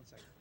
second.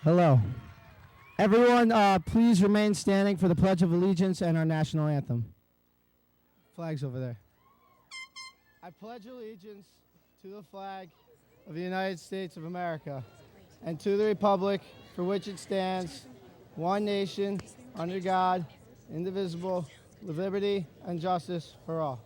Hello. Everyone, please remain standing for the Pledge of Allegiance and our national anthem. Flag's over there. I pledge allegiance to the flag of the United States of America and to the republic for which it stands, one nation, under God, indivisible, with liberty and justice for all.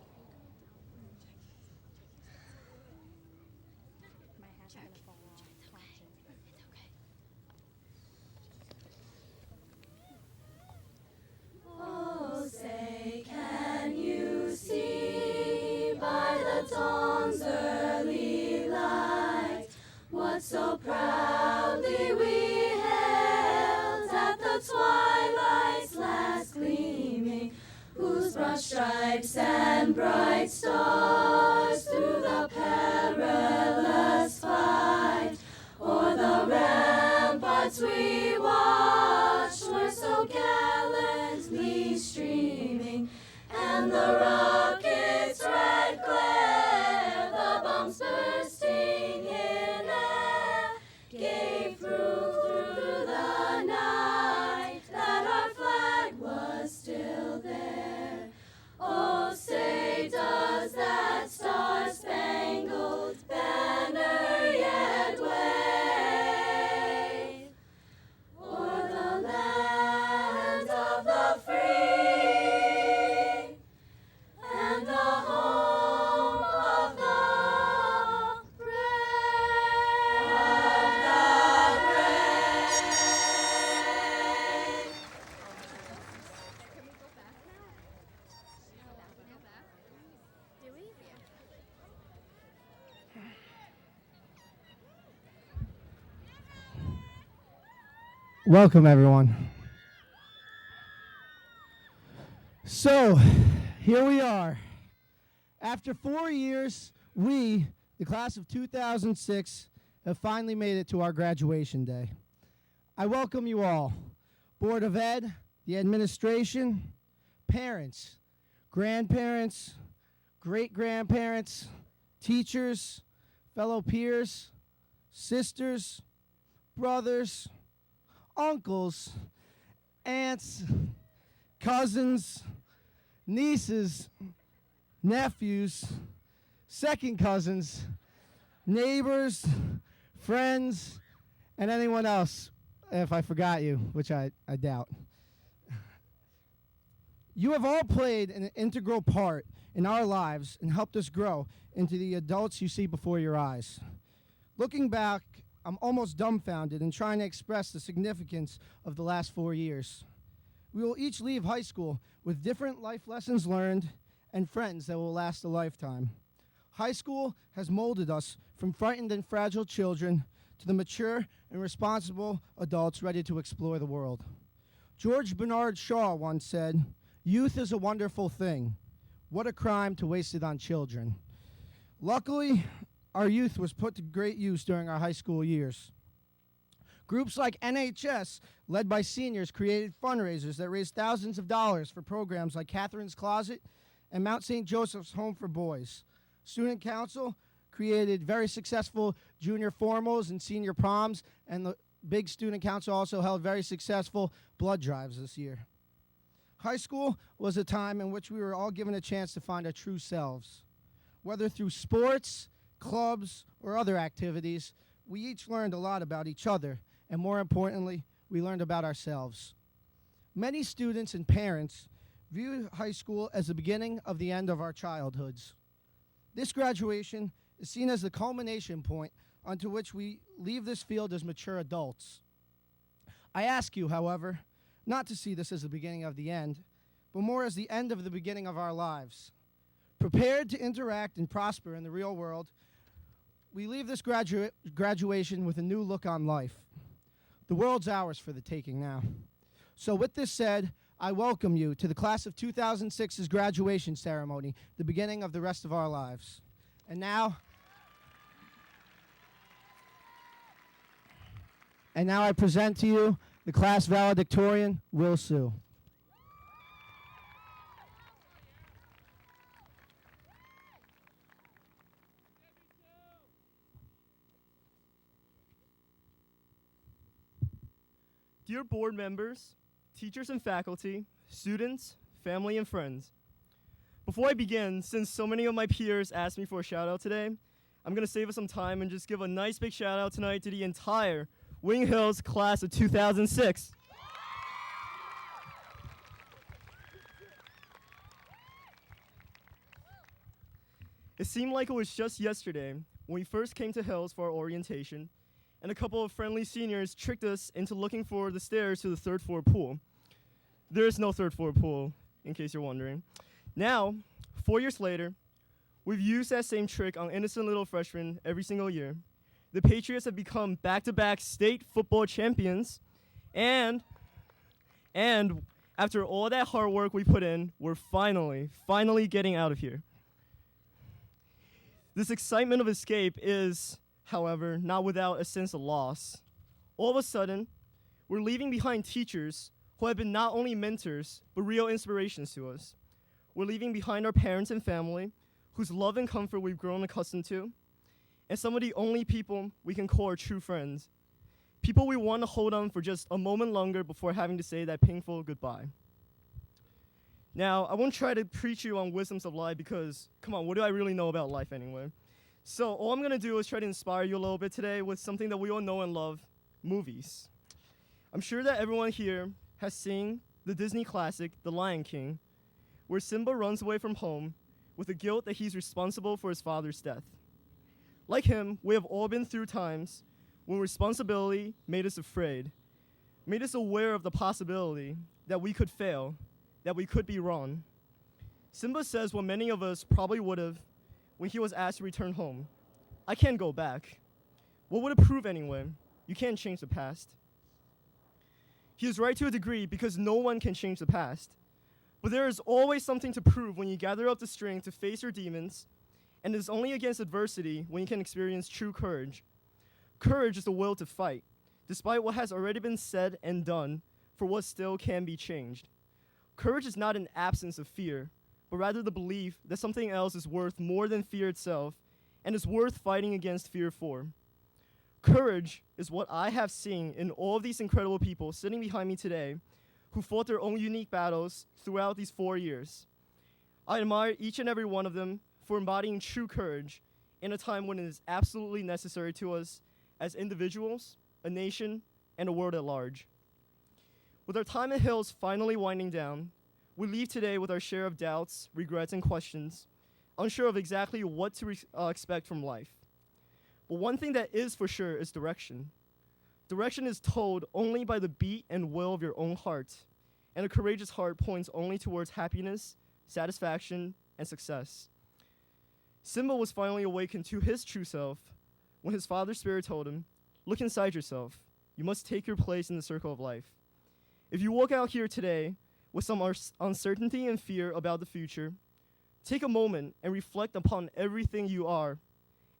Oh, say, can you see by the dawn's early light what so proudly we hailed at the twilight's last gleaming, whose broad stripes and bright stars through the perilous fight o'er the ramparts we watched were so gallantly streaming, and the rocket's red glare, the bombs bursting in air, gave proof through the night that our flag was still there. Oh, say, does that star-spangled banner yet wave o'er the land of the free and the home of the brave? Welcome, everyone. So, here we are. After 4 years, we, the class of 2006, have finally made it to our graduation day. I welcome you all, Board of Ed, the administration, parents, grandparents, great-grandparents, teachers, fellow peers, sisters, brothers, uncles, aunts, cousins, nieces, nephews, second cousins, neighbors, friends, and anyone else, if I forgot you, which I doubt. You have all played an integral part in our lives and helped us grow into the adults you see before your eyes. Looking back, I'm almost dumbfounded in trying to express the significance of the last 4 years. We will each leave high school with different life lessons learned and friends that will last a lifetime. High school has molded us from frightened and fragile children to the mature and responsible adults ready to explore the world. George Bernard Shaw once said, "Youth is a wonderful thing. What a crime to waste it on children." Luckily, our youth was put to great use during our high school years. Groups like NHS, led by seniors, created fundraisers that raised thousands of dollars for programs like Catherine's Closet and Mount St. Joseph's Home for Boys. Student Council created very successful junior formals and senior proms, and the big Student Council also held very successful blood drives this year. High school was a time in which we were all given a chance to find our true selves. Whether through sports, clubs, or other activities, we each learned a lot about each other, and more importantly, we learned about ourselves. Many students and parents view high school as the beginning of the end of our childhoods. This graduation is seen as the culmination point onto which we leave this field as mature adults. I ask you, however, not to see this as the beginning of the end, but more as the end of the beginning of our lives. Prepared to interact and prosper in the real world, we leave this graduation with a new look on life. The world's ours for the taking now. So with this said, I welcome you to the class of 2006's graduation ceremony, the beginning of the rest of our lives. And now I present to you the class valedictorian, Will Sue. Dear board members, teachers and faculty, students, family, and friends. Before I begin, since so many of my peers asked me for a shout out today, I'm going to save us some time and just give a nice big shout out tonight to the entire Wing Hills class of 2006. It seemed like it was just yesterday when we first came to Hills for our orientation, and a couple of friendly seniors tricked us into looking for the stairs to the third floor pool. There is no third floor pool, in case you're wondering. Now, 4 years later, we've used that same trick on innocent little freshmen every single year. The Patriots have become back-to-back state football champions, and after all that hard work we put in, we're finally getting out of here. This excitement of escape is, however, not without a sense of loss. All of a sudden, we're leaving behind teachers who have been not only mentors, but real inspirations to us. We're leaving behind our parents and family, whose love and comfort we've grown accustomed to, and some of the only people we can call our true friends. People we want to hold on for just a moment longer before having to say that painful goodbye. Now, I won't try to preach you on wisdoms of life because, come on, what do I really know about life anyway? So all I'm going to do is try to inspire you a little bit today with something that we all know and love, movies. I'm sure that everyone here has seen the Disney classic, The Lion King, where Simba runs away from home with the guilt that he's responsible for his father's death. Like him, we have all been through times when responsibility made us afraid, made us aware of the possibility that we could fail, that we could be wrong. Simba says what many of us probably would have when he was asked to return home. I can't go back. What would it prove anyway? You can't change the past. He is right to a degree because no one can change the past. But there is always something to prove when you gather up the strength to face your demons, and it is only against adversity when you can experience true courage. Courage is the will to fight, despite what has already been said and done, for what still can be changed. Courage is not an absence of fear, but rather the belief that something else is worth more than fear itself and is worth fighting against fear for. Courage is what I have seen in all of these incredible people sitting behind me today who fought their own unique battles throughout these 4 years. I admire each and every one of them for embodying true courage in a time when it is absolutely necessary to us as individuals, a nation, and a world at large. With our time at Hills finally winding down, we leave today with our share of doubts, regrets, and questions, unsure of exactly what to expect from life. But one thing that is for sure is direction. Direction is told only by the beat and will of your own heart, and a courageous heart points only towards happiness, satisfaction, and success. Simba was finally awakened to his true self when his father's spirit told him, "Look inside yourself. You must take your place in the circle of life." If you walk out here today with some uncertainty and fear about the future, take a moment and reflect upon everything you are,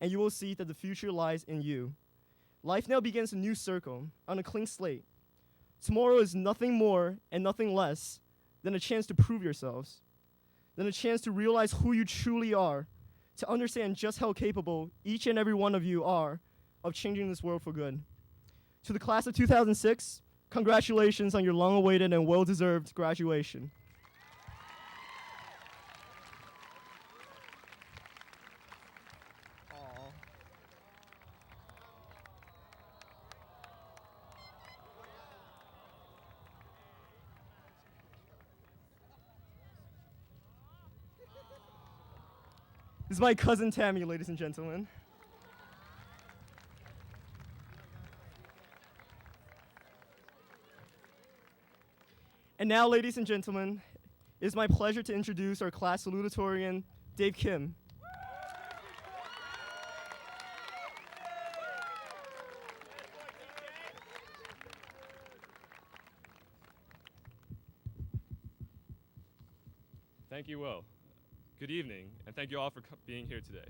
and you will see that the future lies in you. Life now begins a new circle on a clean slate. Tomorrow is nothing more and nothing less than a chance to prove yourselves, than a chance to realize who you truly are, to understand just how capable each and every one of you are of changing this world for good. To the class of 2006, congratulations on your long-awaited and well-deserved graduation. This is my cousin Tammy, ladies and gentlemen. And now, ladies and gentlemen, it is my pleasure to introduce our class salutatorian, Dave Kim. Thank you, Will. Good evening, and thank you all for being here today.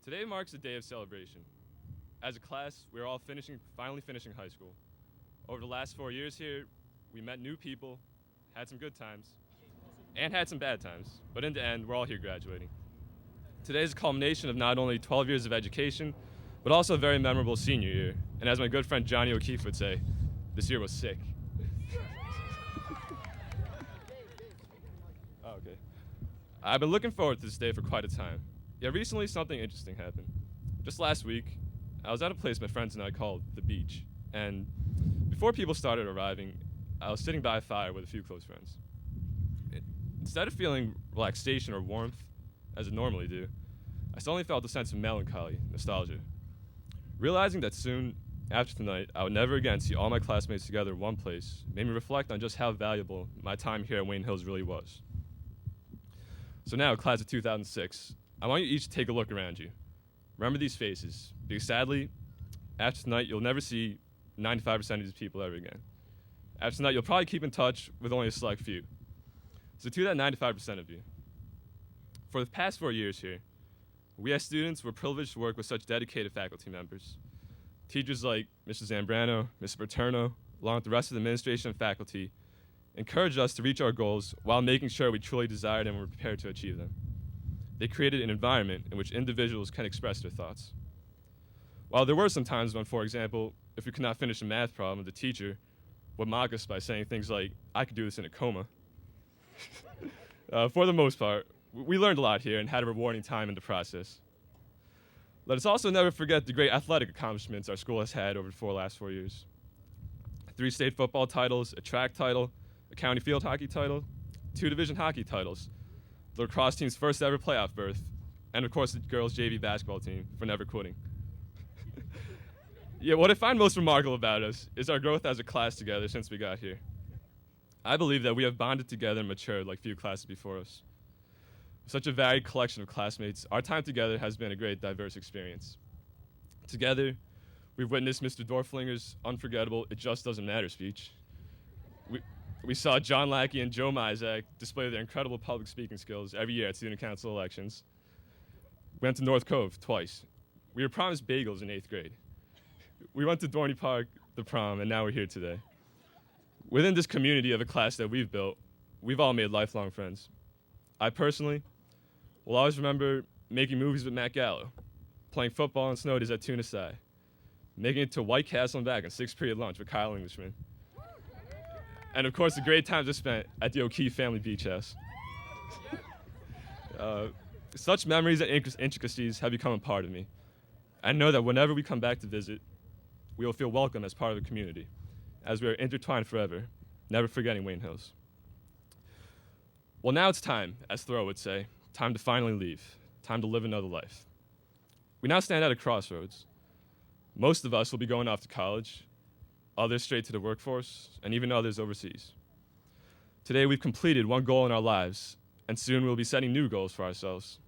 Today marks a day of celebration. As a class, we are all finally finishing high school. Over the last 4 years here, we met new people, had some good times, and had some bad times, but in the end, we're all here graduating. Today is a culmination of not only 12 years of education, but also a very memorable senior year. And as my good friend Johnny O'Keefe would say, this year was sick. I've been looking forward to this day for quite a time. Yet recently, something interesting happened. Just last week, I was at a place my friends and I called the beach. And before people started arriving, I was sitting by a fire with a few close friends. Instead of feeling relaxation or warmth, as I normally do, I suddenly felt a sense of melancholy, nostalgia. Realizing that soon after tonight, I would never again see all my classmates together in one place made me reflect on just how valuable my time here at Wayne Hills really was. So now, class of 2006, I want you each to take a look around you. Remember these faces, because sadly, after tonight, you'll never see 95% of these people ever again. After tonight, you'll probably keep in touch with only a select few. So to that 95% of you, for the past 4 years here, we as students were privileged to work with such dedicated faculty members. Teachers like Mr. Zambrano, Mr. Paterno, along with the rest of the administration and faculty, encouraged us to reach our goals while making sure we truly desired and were prepared to achieve them. They created an environment in which individuals can express their thoughts. While there were some times when, for example, if we could not finish a math problem, the teacher would mock us by saying things like, "I could do this in a coma." For the most part, we learned a lot here and had a rewarding time in the process. Let us also never forget the great athletic accomplishments our school has had over the last 4 years. 3 state football titles, a track title, a county field hockey title, 2 division hockey titles, the lacrosse team's first ever playoff berth, and of course the girls' JV basketball team for never quitting. Yeah, what I find most remarkable about us is our growth as a class together since we got here. I believe that we have bonded together and matured like few classes before us. Such a varied collection of classmates, our time together has been a great diverse experience. Together, we've witnessed Mr. Dorflinger's unforgettable "It Just Doesn't Matter" speech. We saw John Lackey and Joe Mizak display their incredible public speaking skills every year at student council elections. We went to North Cove twice. We were promised bagels in 8th grade. We went to Dorney Park, the prom, and now we're here today. Within this community of a class that we've built, we've all made lifelong friends. I personally will always remember making movies with Matt Gallo, playing football on snow days at Tuna Sci, making it to White Castle and back on 6th period lunch with Kyle Englishman, and of course the great times I spent at the O'Keefe family beach house. Such memories and intricacies have become a part of me. I know that whenever we come back to visit, we will feel welcome as part of the community, as we are intertwined forever, never forgetting Wayne Hills. Well, now it's time, as Thoreau would say, time to finally leave, time to live another life. We now stand at a crossroads. Most of us will be going off to college, others straight to the workforce, and even others overseas. Today, we've completed one goal in our lives, and soon we'll be setting new goals for ourselves.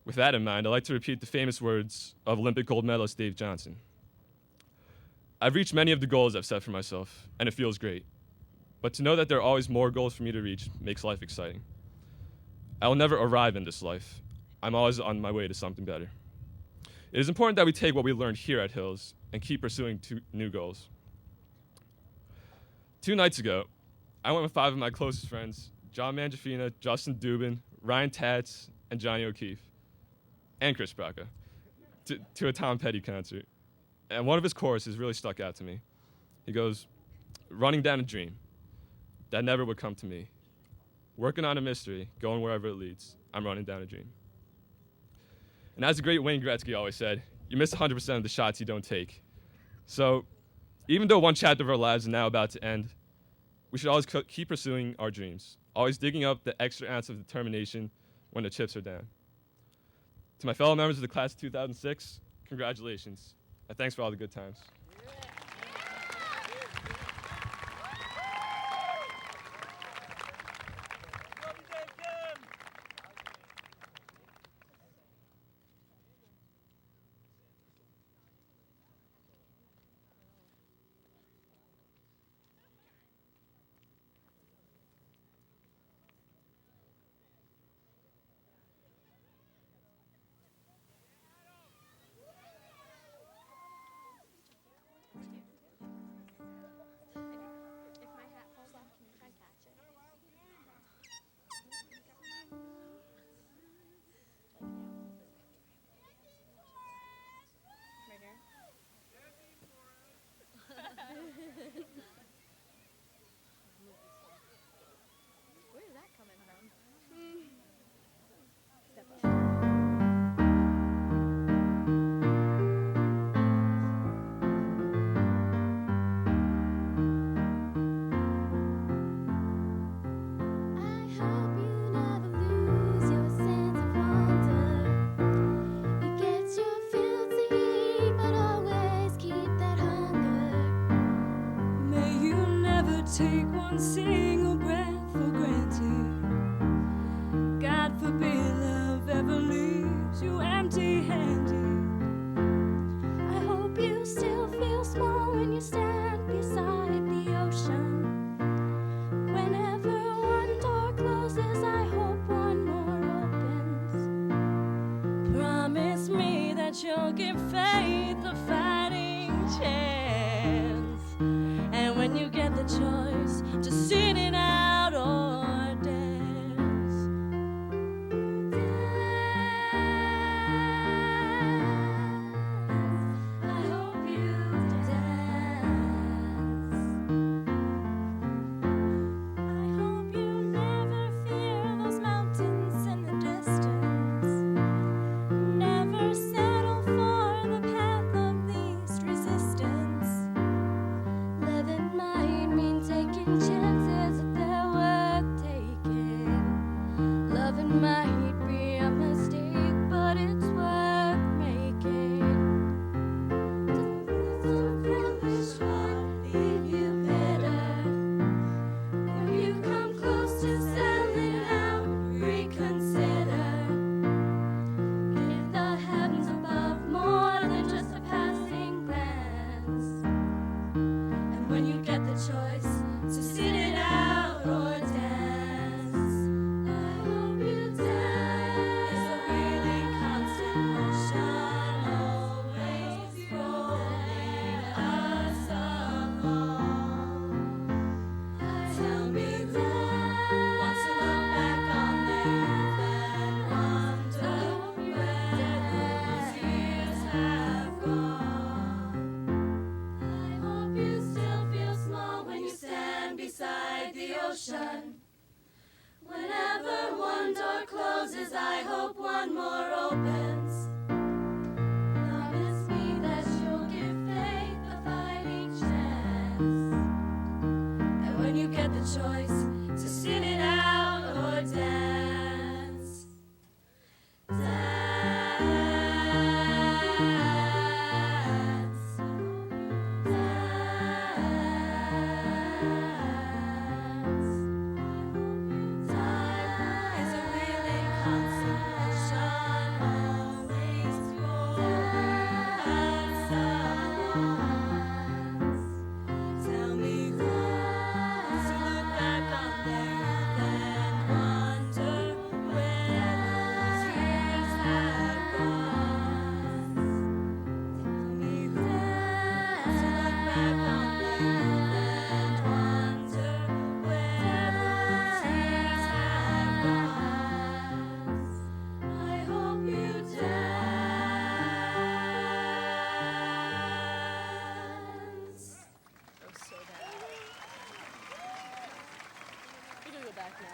With that in mind, I'd like to repeat the famous words of Olympic gold medalist Dave Johnson. I've reached many of the goals I've set for myself, and it feels great. But to know that there are always more goals for me to reach makes life exciting. I will never arrive in this life. I'm always on my way to something better. It is important that we take what we learned here at Hills and keep pursuing new goals. 2 nights ago, I went with 5 of my closest friends, John Mangiafina, Justin Dubin, Ryan Tatz, and Johnny O'Keefe, and Chris Braca, to a Tom Petty concert. And one of his choruses really stuck out to me. He goes, "Running down a dream that never would come to me. Working on a mystery, going wherever it leads. I'm running down a dream." And as the great Wayne Gretzky always said, you miss 100% of the shots you don't take. So even though one chapter of our lives is now about to end, we should always keep pursuing our dreams, always digging up the extra ounce of determination when the chips are down. To my fellow members of the class of 2006, congratulations, and thanks for all the good times. take one single breath for granted. God forbid love ever leaves you empty-handed. I hope you still feel small when you stand beside the ocean. Whenever one door closes, I hope one more opens. Promise me that you'll give faith a fighting chance. And when you get the choice to sit it out or dance, I hope you dance. I hope you never fear those mountains in the distance. Never settle for the path of least resistance. Living might mean taking chances if they're worth taking. Loving might be a mistake, but it's worth making. Don't foolish heart leave you bitter. When you come close to selling out, reconsider. Give the heavens above more than just a passing glance. And when you get the choice to sit it out or dance, I hope you dance. It's a really constant motion, always rolling us along. Tell me who wants to look back on youth and wonder where those years have gone. I hope you still feel small when you stand beside the ocean. Whenever one door closes, I hope one more opens. Promise me that you'll give faith a fighting chance. And when you get the choice to sit it out or dance, dance, dance. Is a really constant motion, always rolling us along. Tell me who wants to look back on their youth and wonder where those years have gone. Tell me who wants to look back on their youth and wonder where those years have gone. I hope you dance. That was so bad. We're gonna go back now.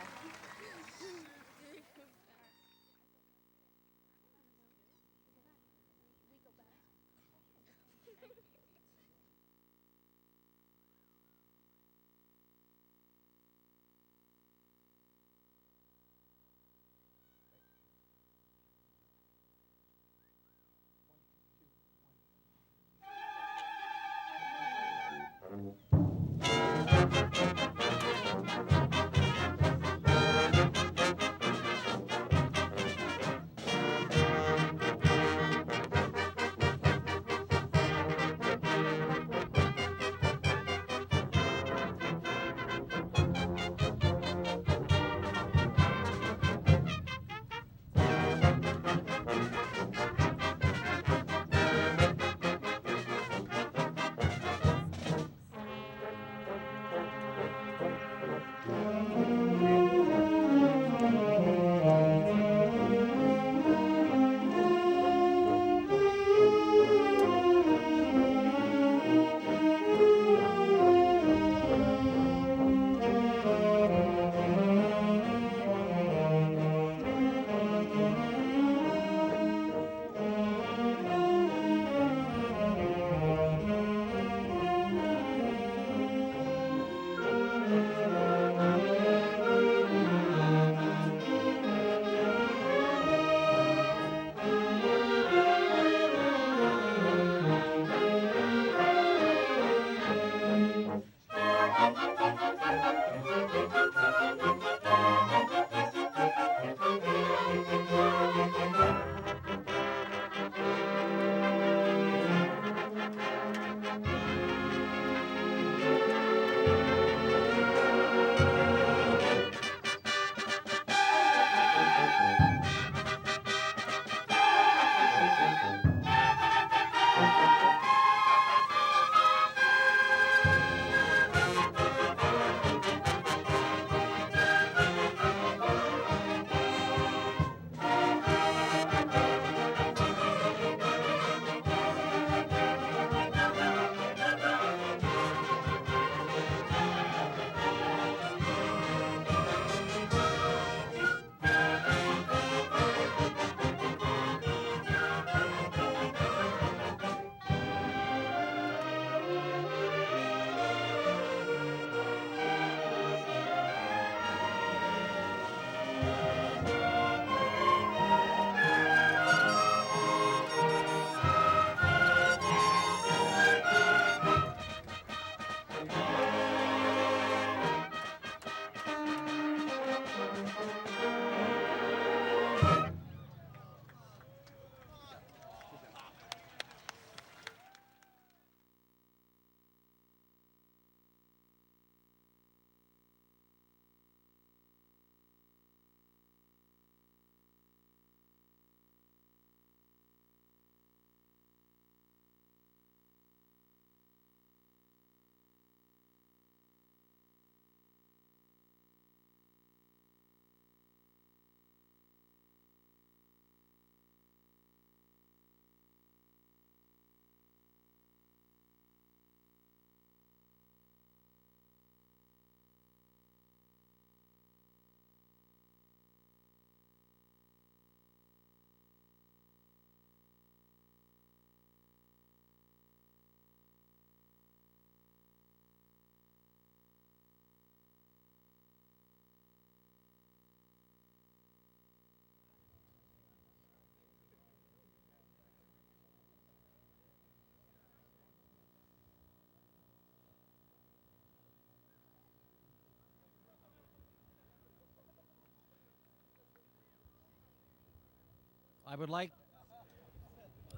I would like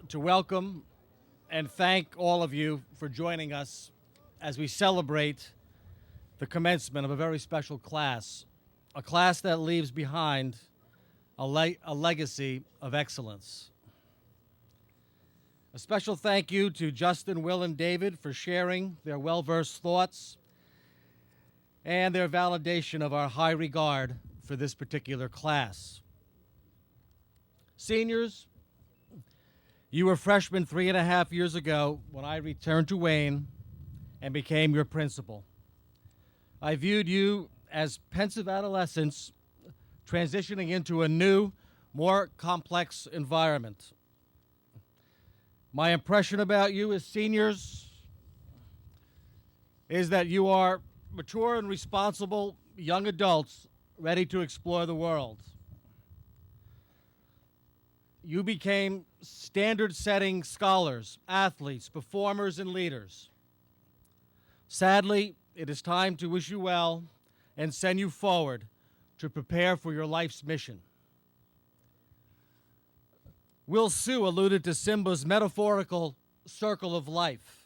to welcome and thank all of you for joining us as we celebrate the commencement of a very special class, a class that leaves behind a legacy of excellence. A special thank you to Justin, Will, and David for sharing their well-versed thoughts and their validation of our high regard for this particular class. Seniors, you were freshmen 3.5 years ago when I returned to Wayne and became your principal. I viewed you as pensive adolescents transitioning into a new, more complex environment. My impression about you as seniors is that you are mature and responsible young adults ready to explore the world. You became standard-setting scholars, athletes, performers, and leaders. Sadly, it is time to wish you well and send you forward to prepare for your life's mission. Will Sue alluded to Simba's metaphorical circle of life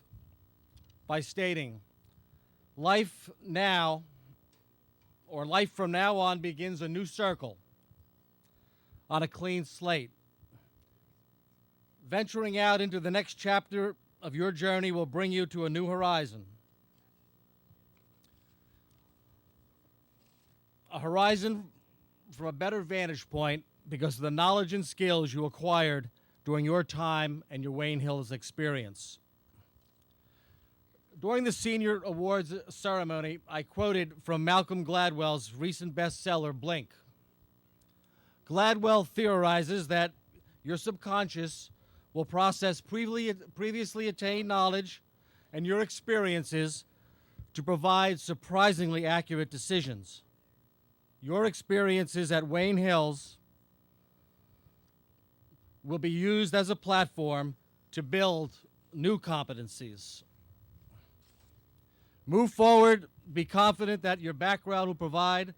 by stating, life now, or life from now on, begins a new circle on a clean slate. Venturing out into the next chapter of your journey will bring you to a new horizon. A horizon from a better vantage point because of the knowledge and skills you acquired during your time and your Wayne Hills experience. During the Senior Awards ceremony, I quoted from Malcolm Gladwell's recent bestseller, Blink. Gladwell theorizes that your subconscious will process previously attained knowledge and your experiences to provide surprisingly accurate decisions. Your experiences at Wayne Hills will be used as a platform to build new competencies. Move forward, be confident that your background will provide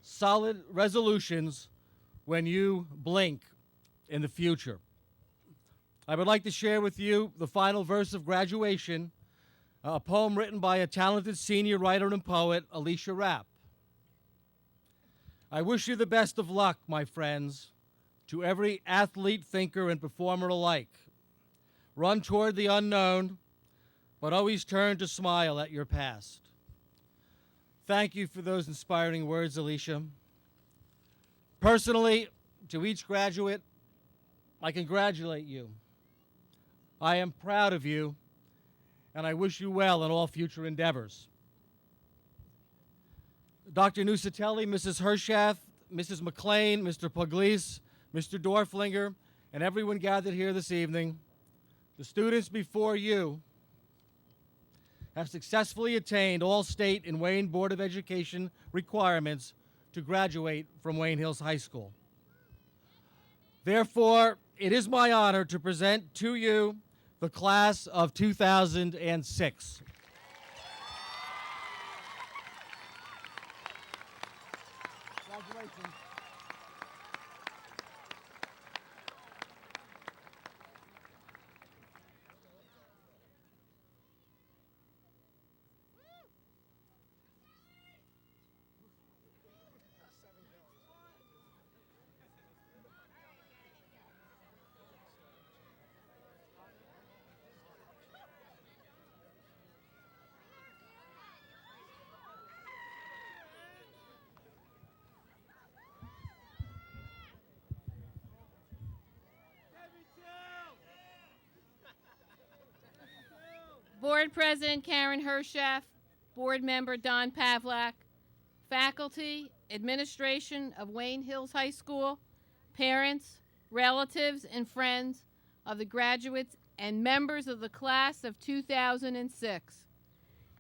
solid resolutions when you blink in the future. I would like to share with you the final verse of Graduation, a poem written by a talented senior writer and poet, Alicia Rapp. I wish you the best of luck, my friends, to every athlete, thinker, and performer alike. Run toward the unknown, but always turn to smile at your past. Thank you for those inspiring words, Alicia. Personally, to each graduate, I congratulate you. I am proud of you, and I wish you well in all future endeavors. Dr. Nusatelli, Mrs. Hirschaff, Mrs. McLean, Mr. Pugliese, Mr. Dorflinger, and everyone gathered here this evening, the students before you have successfully attained all state and Wayne Board of Education requirements to graduate from Wayne Hills High School. Therefore, it is my honor to present to you the class of 2006. Congratulations. Board President Karen Hirschaff, Board Member Don Pavlak, faculty, administration of Wayne Hills High School, parents, relatives, and friends of the graduates and members of the class of 2006.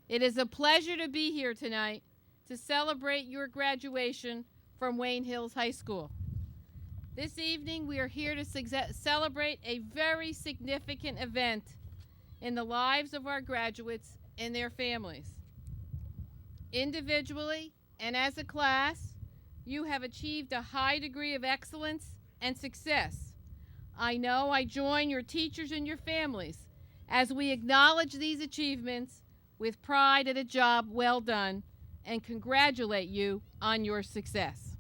It is a pleasure to be here tonight to celebrate your graduation from Wayne Hills High School. This evening, we are here to celebrate a very significant event in the lives of our graduates and their families. Individually and as a class, you have achieved a high degree of excellence and success I know I join your teachers and your families as we acknowledge these achievements with pride at a job well done and congratulate you on your success.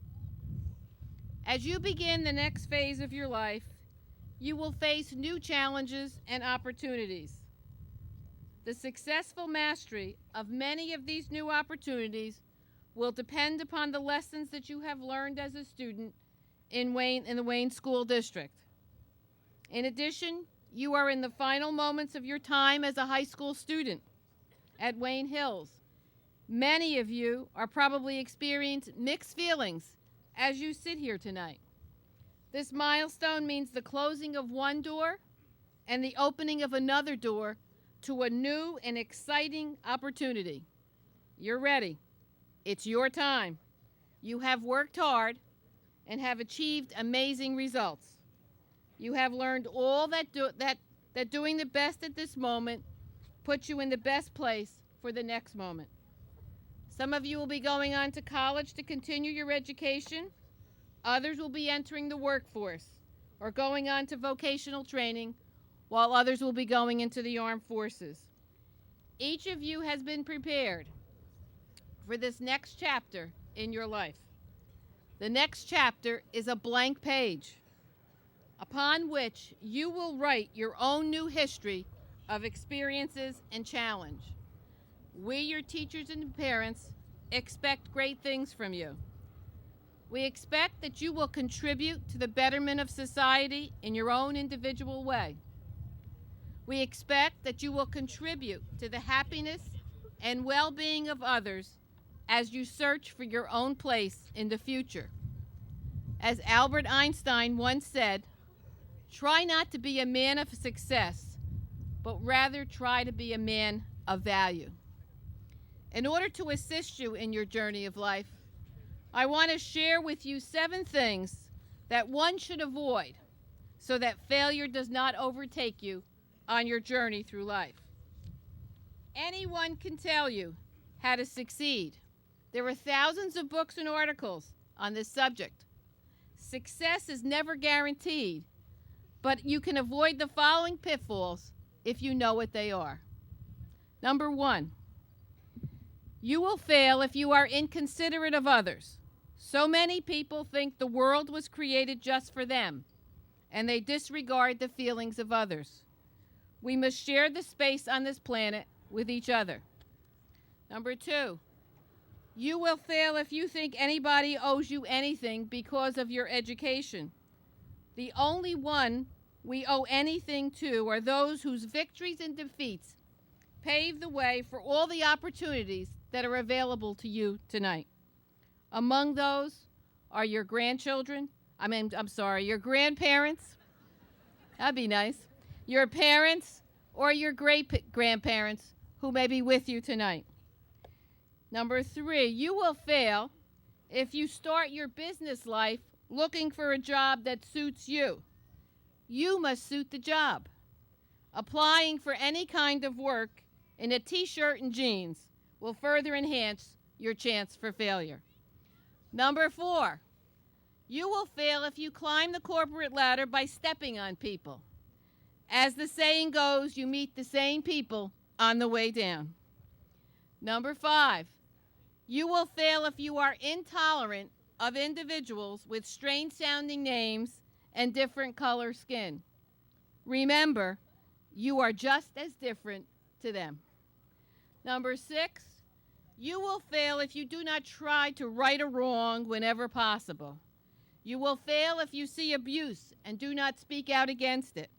As you begin the next phase of your life, you will face new challenges and opportunities. The successful mastery of many of these new opportunities will depend upon the lessons that you have learned as a student in the Wayne School District. In addition, you are in the final moments of your time as a high school student at Wayne Hills. Many of you are probably experiencing mixed feelings as you sit here tonight. This milestone means the closing of one door and the opening of another door to a new and exciting opportunity. You're ready. It's your time. You have worked hard and have achieved amazing results. You have learned all that doing the best at this moment puts you in the best place for the next moment. Some of you will be going on to college to continue your education. Others will be entering the workforce or going on to vocational training, while others will be going into the armed forces. Each of you has been prepared for this next chapter in your life. The next chapter is a blank page upon which you will write your own new history of experiences and challenge. We, your teachers and parents, expect great things from you. We expect that you will contribute to the betterment of society in your own individual way. We expect that you will contribute to the happiness and well-being of others as you search for your own place in the future. As Albert Einstein once said, try not to be a man of success, but rather try to be a man of value. In order to assist you in your journey of life, I want to share with you 7 things that one should avoid so that failure does not overtake you on your journey through life. Anyone can tell you how to succeed. There are thousands of books and articles on this subject. Success is never guaranteed, but you can avoid the following pitfalls if you know what they are. Number 1, you will fail if you are inconsiderate of others. So many people think the world was created just for them, and they disregard the feelings of others. We must share the space on this planet with each other. Number 2, you will fail if you think anybody owes you anything because of your education. The only one we owe anything to are those whose victories and defeats pave the way for all the opportunities that are available to you tonight. Among those are your grandchildren, your grandparents. That'd be nice. Your parents or your great-grandparents who may be with you tonight. Number 3, you will fail if you start your business life looking for a job that suits you. You must suit the job. Applying for any kind of work in a t-shirt and jeans will further enhance your chance for failure. Number 4, you will fail if you climb the corporate ladder by stepping on people. As the saying goes, you meet the same people on the way down. Number 5, you will fail if you are intolerant of individuals with strange-sounding names and different color skin. Remember, you are just as different to them. Number 6, you will fail if you do not try to right a wrong whenever possible. You will fail if you see abuse and do not speak out against it.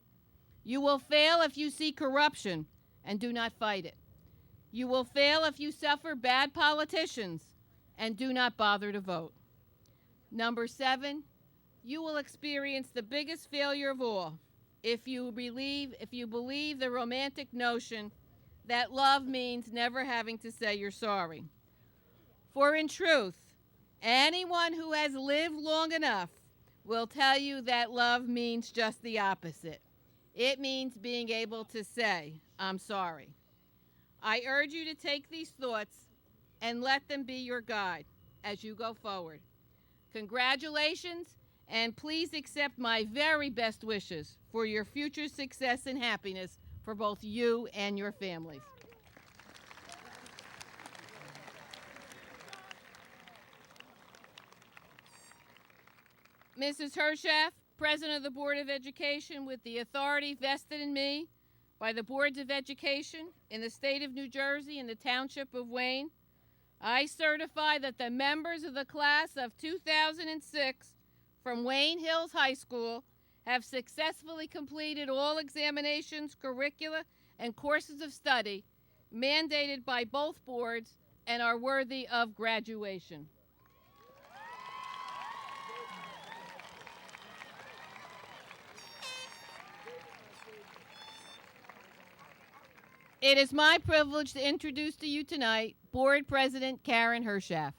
You will fail if you see corruption and do not fight it. You will fail if you suffer bad politicians and do not bother to vote. Number 7, you will experience the biggest failure of all if you believe the romantic notion that love means never having to say you're sorry. For in truth, anyone who has lived long enough will tell you that love means just the opposite. It means being able to say, I'm sorry. I urge you to take these thoughts and let them be your guide as you go forward. Congratulations, And please accept my very best wishes for your future success and happiness for both you and your families. Mrs. Hirschaff, President of the Board of Education, with the authority vested in me by the Boards of Education in the state of New Jersey and the Township of Wayne, I certify that the members of the class of 2006 from Wayne Hills High School have successfully completed all examinations, curricula, and courses of study mandated by both boards and are worthy of graduation. It is my privilege to introduce to you tonight Board President Karen Hirschaff.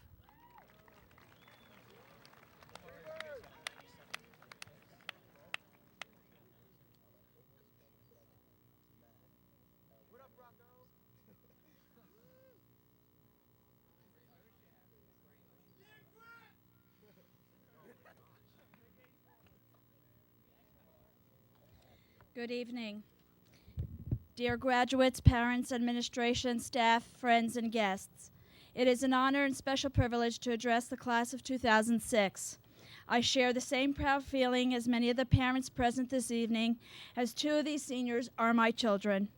Good evening. Dear graduates, parents, administration, staff, friends, and guests, it is an honor and special privilege to address the class of 2006. I share the same proud feeling as many of the parents present this evening, as two of these seniors are my children.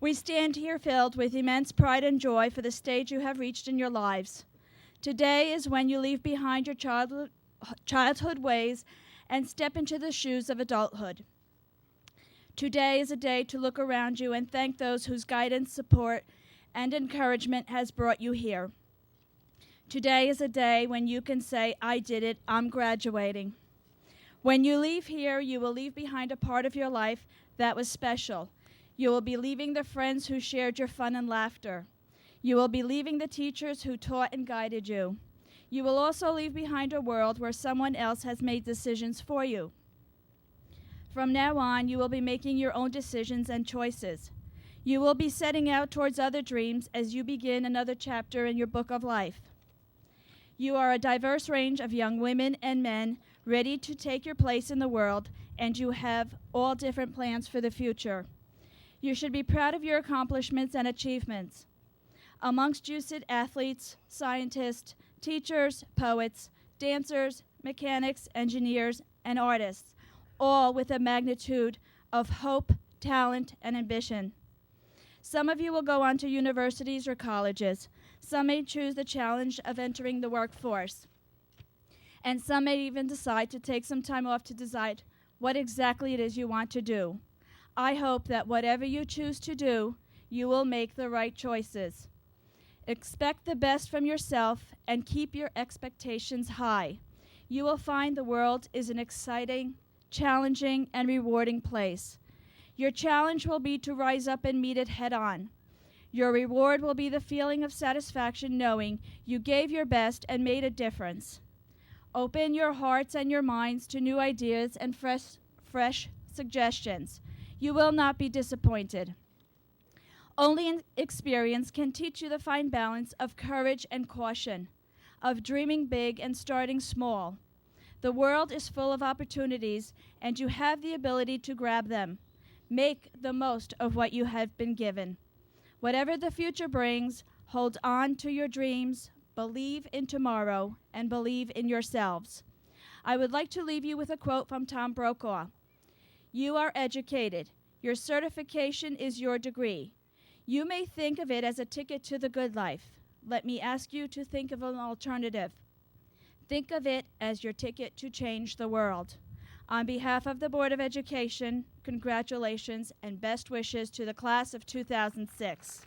We stand here filled with immense pride and joy for the stage you have reached in your lives. Today is when you leave behind your childhood ways and step into the shoes of adulthood. Today is a day to look around you and thank those whose guidance, support, and encouragement has brought you here. Today is a day when you can say, I did it, I'm graduating. When you leave here, you will leave behind a part of your life that was special. You will be leaving the friends who shared your fun and laughter. You will be leaving the teachers who taught and guided you. You will also leave behind a world where someone else has made decisions for you. From now on, you will be making your own decisions and choices. You will be setting out towards other dreams as you begin another chapter in your book of life. You are a diverse range of young women and men ready to take your place in the world, and you have all different plans for the future. You should be proud of your accomplishments and achievements. Amongst you sit athletes, scientists, teachers, poets, dancers, mechanics, engineers, and artists, all with a magnitude of hope, talent, and ambition. Some of you will go on to universities or colleges. Some may choose the challenge of entering the workforce. And some may even decide to take some time off to decide what exactly it is you want to do. I hope that whatever you choose to do, you will make the right choices. Expect the best from yourself and keep your expectations high. You will find the world is an exciting, challenging, and rewarding place. Your challenge will be to rise up and meet it head on. Your reward will be the feeling of satisfaction knowing you gave your best and made a difference. Open your hearts and your minds to new ideas and fresh suggestions. You will not be disappointed. Only experience can teach you the fine balance of courage and caution, of dreaming big and starting small. The world is full of opportunities, and you have the ability to grab them. Make the most of what you have been given. Whatever the future brings, hold on to your dreams, believe in tomorrow, and believe in yourselves. I would like to leave you with a quote from Tom Brokaw. You are educated. Your certification is your degree. You may think of it as a ticket to the good life. Let me ask you to think of an alternative. Think of it as your ticket to change the world. On behalf of the Board of Education, congratulations and best wishes to the class of 2006.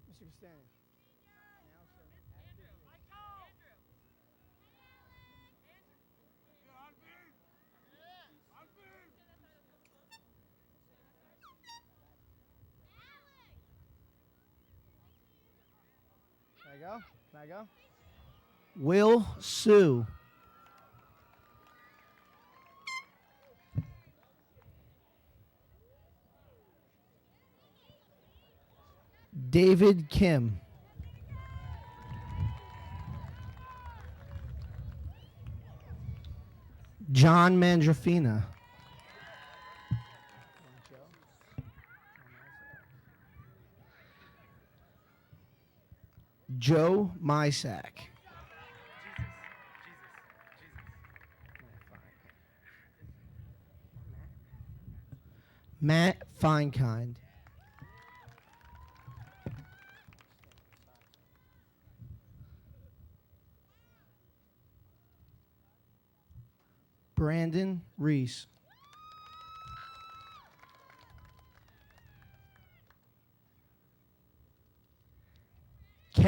Mr. Castagna. I go? Can I go? Will Sue. David Kim. John Mandrafina. Joe Mysack. Matt Finekind. Brandon Reese.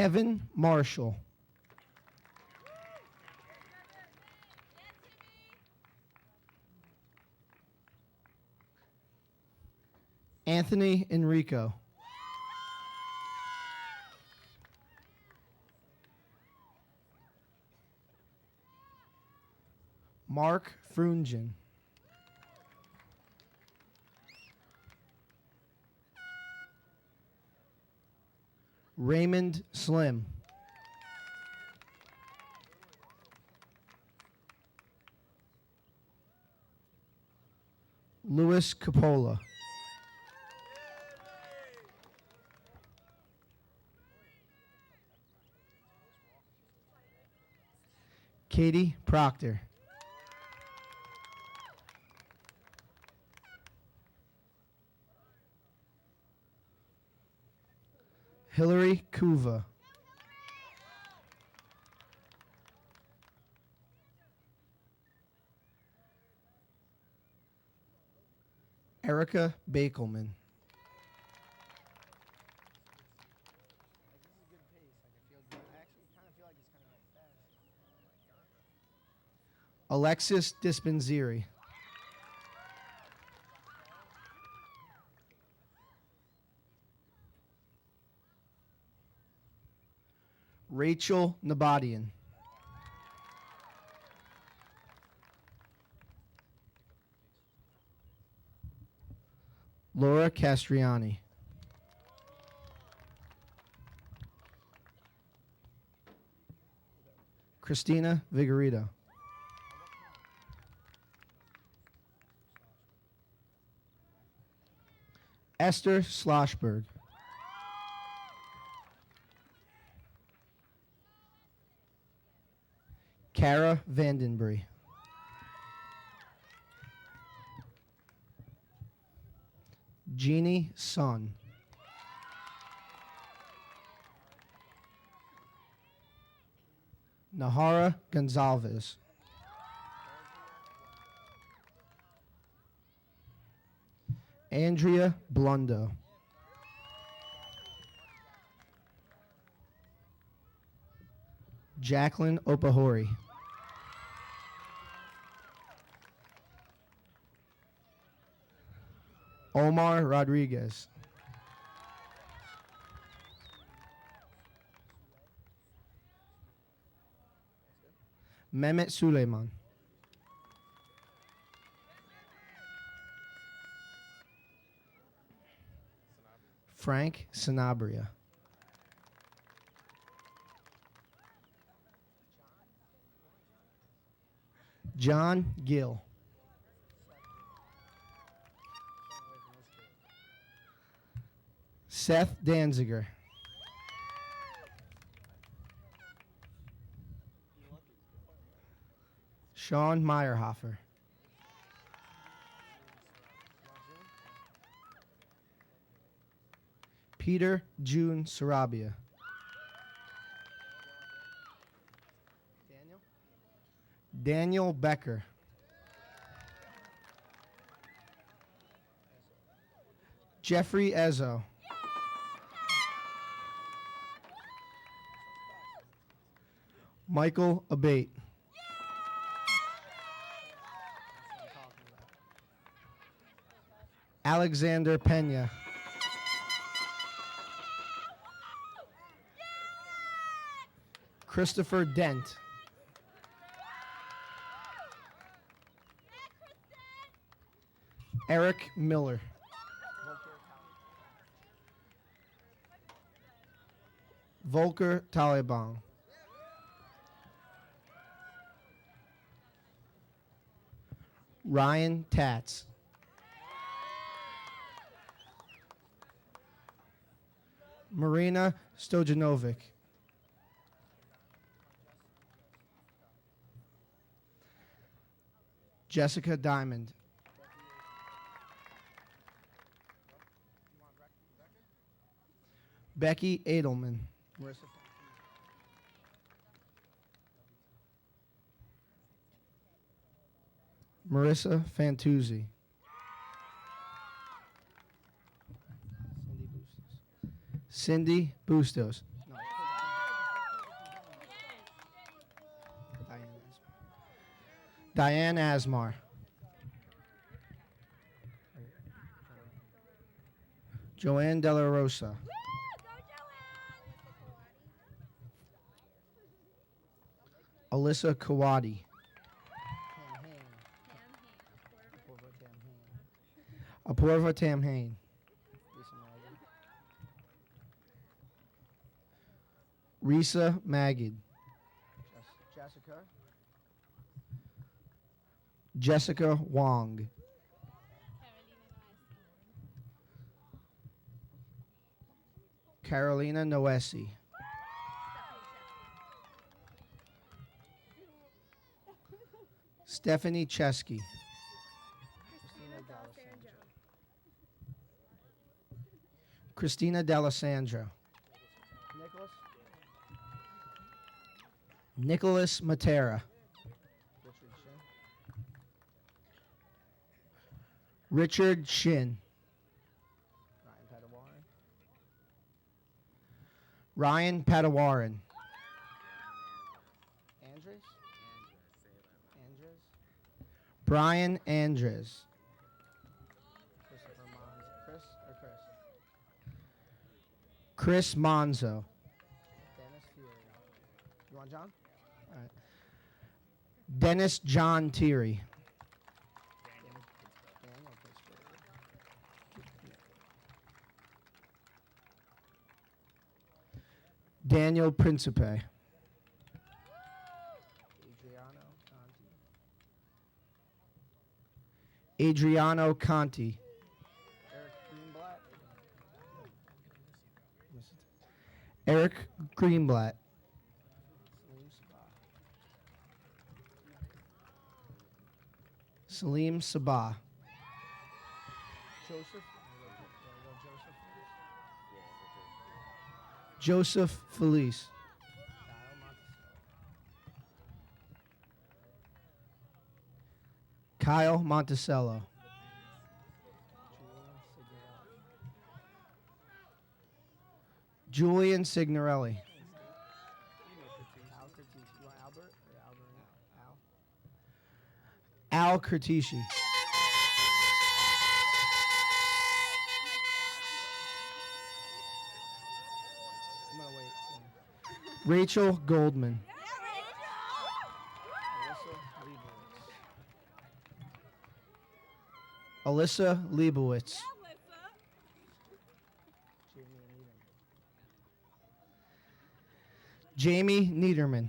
Kevin Marshall. Anthony Enrico. Mark Frungen. Raymond Slim. Louis Capola. Katie Proctor. Hillary Kuva. Erica Bakelman. Alexis Dispenseri. Rachel Nabadian. Laura Castriani. Christina Vigorito. Esther Schlossberg. Kara Vandenbury. Jeannie Sun. Nahara Gonzalez. Andrea Blundo. Jacqueline Opahori. Omar Rodriguez. Mehmet Suleiman. Frank Sanabria. John Gill. Seth Danziger. Sean Meyerhofer. Peter June Sarabia. Daniel Becker. Jeffrey Ezzo. Michael Abate. Alexander Pena. Christopher Dent. Eric Miller. Volker Taliban. Ryan Tatz. Marina Stojanovic. Jessica Diamond. Becky Edelman. Marissa Fantuzzi. Cindy Bustos. No. Diane Asmar. Joanne Della Rosa. Alyssa Kawadi. Apoorva Tamhain. Risa Magid. Jessica Wong. Carolina Noesi. Stephanie Chesky. Christina D'Alessandro. Nicholas Matera. Richard Shin. Ryan Padawaran. Brian Andres. Chris Monzo. You want John? All right. Dennis John Thierry. Daniel Principe. Adriano Conti. Eric Greenblatt. Salim Sabah. Joseph Felice. Kyle Monticello. Julian Signorelli. Al Curtici. Rachel Goldman. Alyssa Leibowitz. Jamie Niederman.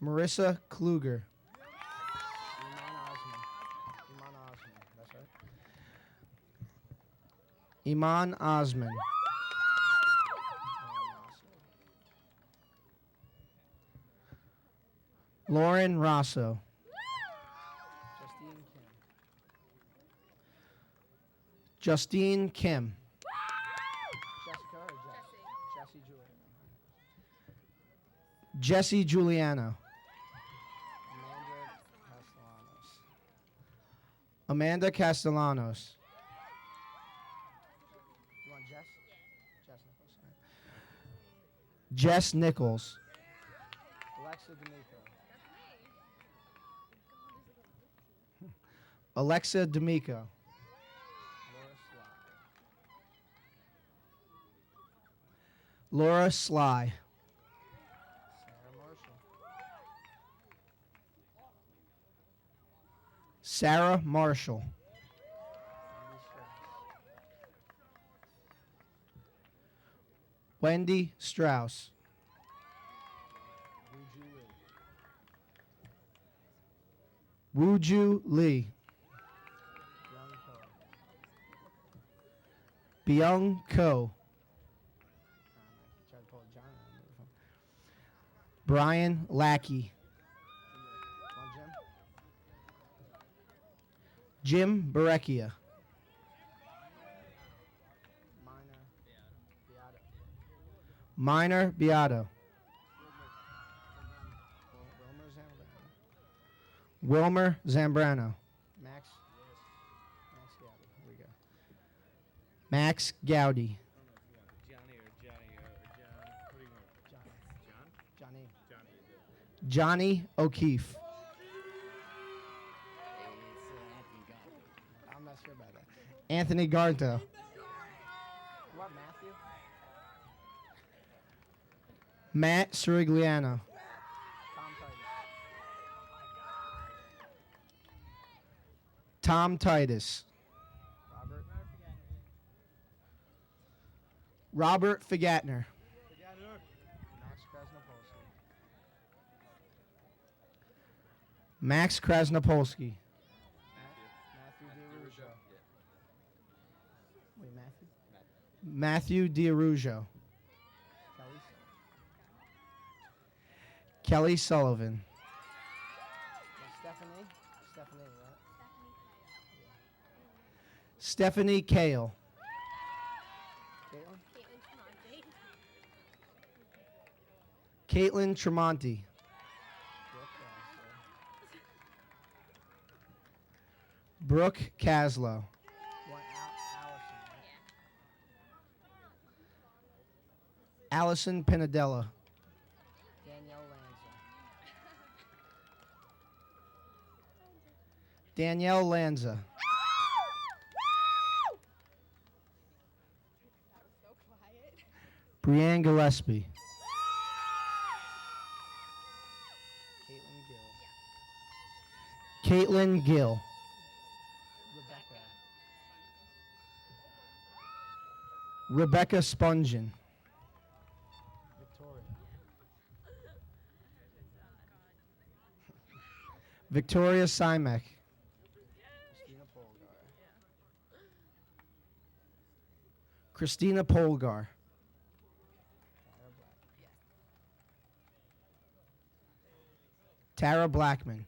Marissa Kluger. Iman Osman. Lauren Rosso. Justine Kim. Jesse Giuliano. Amanda Castellanos. You want Jess? Jess Nichols. Alexa D'Amico. Alexa D'Amico. Laura Sly. Sarah Marshall. Wendy Strauss. Wooju Lee. Byung Ko. Brian Lackey. Jim Barecchia. Minor Beato. Wilmer Zambrano. Max Gowdy. Johnny O'Keefe. I'm not sure about that. Anthony Garto. What, Matthew? Matt Sirigliano. Tom Titus. Robert Figatner. Max Krasnopolsky. Matthew D'Arujo. Kelly Sullivan. Stephanie Kale. Caitlin Tremonti. Brooke Caslow. Allison Pinadella. Danielle Lanza. Brianne Gillespie. Caitlin Gill. Rebecca Spungen. Victoria Simek. Christina Polgar. Tara Blackman.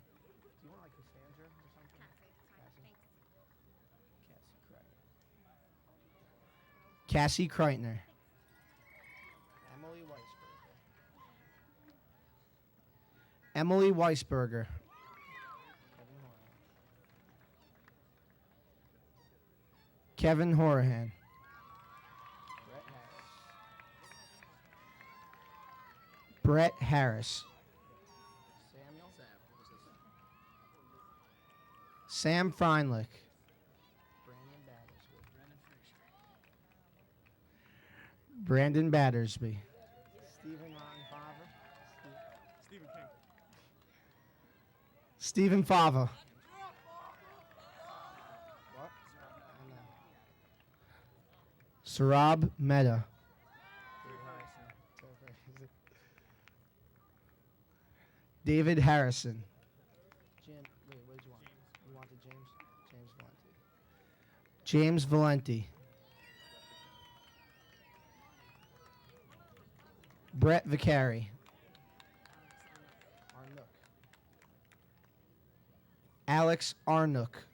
Cassie Kreitner. Emily Weisberger. Kevin Horahan. Brett Harris. Sam Freinlich. Brandon Battersby. Stephen Fava. Sarab Mehta. David Harrison. What did you want? You wanted James? James Valenti. Brett Vicari. Alex Arnook.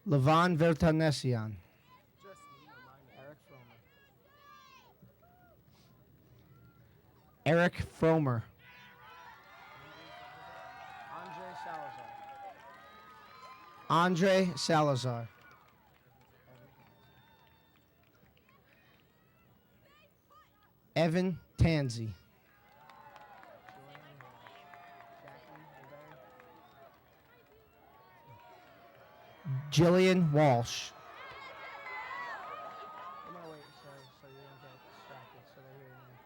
Levon Vertanesian. Eric Fromer. Andre Salazar. Evan Tansey. Jillian Walsh. I'm gonna wait so you don't get distracted so they hear your name.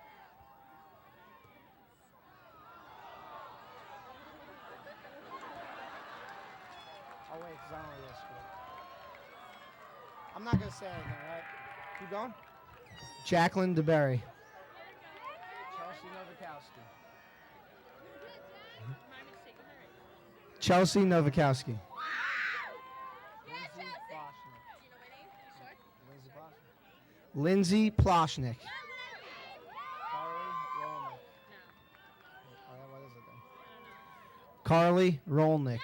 I'll wait because I don't know your school. I'm not gonna say anything, right? Keep going. Jacqueline DeBerry. Chelsea Novikowski. Lindsay Ploshnik. Carly Rolnick.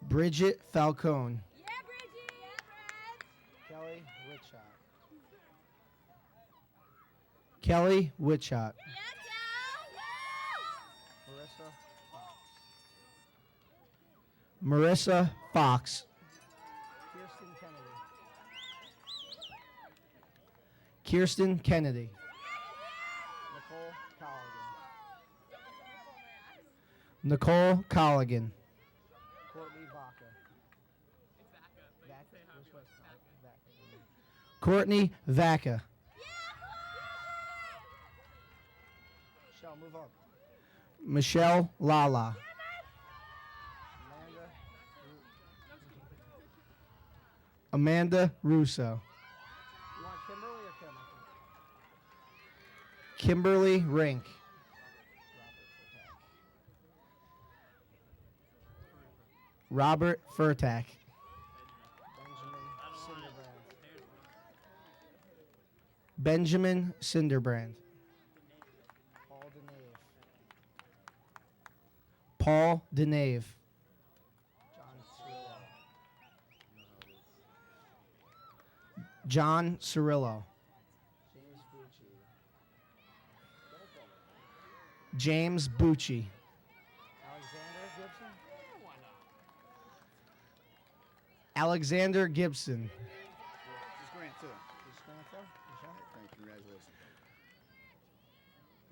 Bridget Falcone. Kelly Whitshot. Kelly Whitshot. Marissa Fox. Kirsten Kennedy. Nicole Colligan. Courtney Vaca. Move up. Michelle Lala. Amanda Russo. You want Kimberly or Kim? Kimberly Rink. Robert Furtak. Benjamin Cinderbrand. Paul Denave. John Cirillo. James Bucci. Alexander Gibson.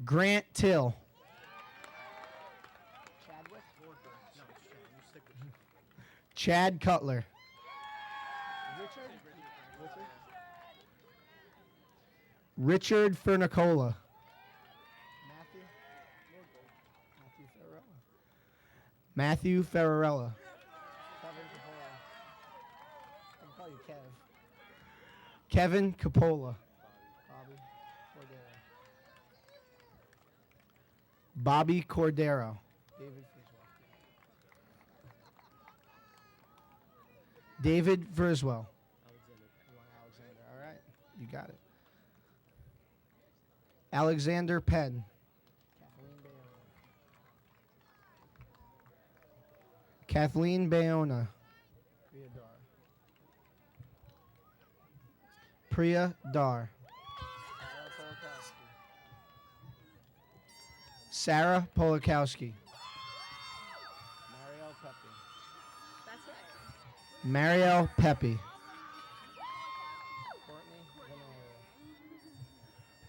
Grant Till. Chad Cutler. Richard Fernicola. Matthew Ferrarella. Kevin Capola. Bobby Cordero. David Verswell. Alexander. All right. You got it. Alexander Penn. Kathleen Bayona. Priya Dar. Sarah Polakowski. Marielle Pepe.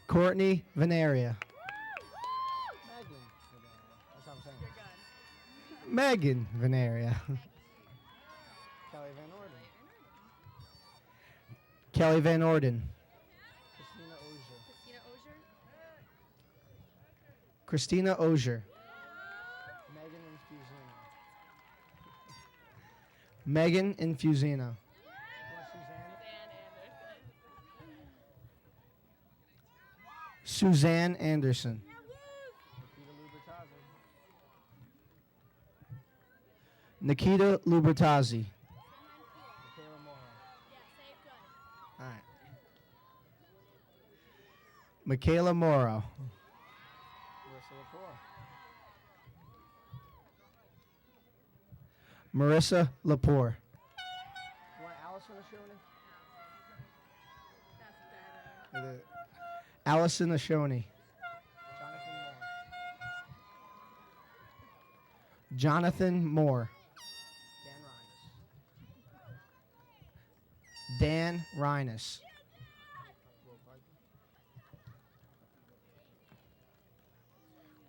Courtney Veneria. Megan Veneria. Kelly Van Orden. Kelly Van Orden. Christina Ozier. Megan Infusino. Suzanne Anderson. Nikita Lubertazzi. All right. Michaela Morrow. Marissa Lepore. You want Allison Ashoni? Allison Ashoni. Jonathan Moore. Dan Reines.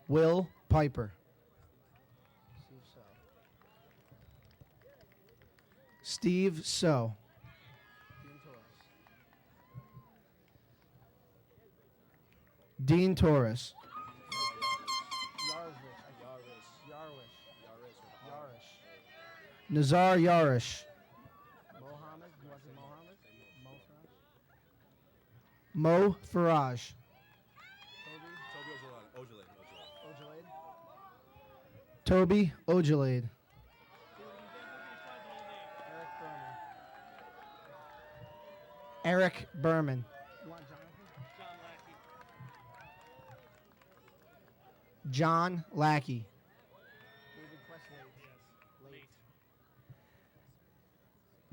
Will Piper. Steve So. Dean Torres. Nazar Yarish. Mo Faraj. Toby Ojalade. Eric Berman. John Lackey.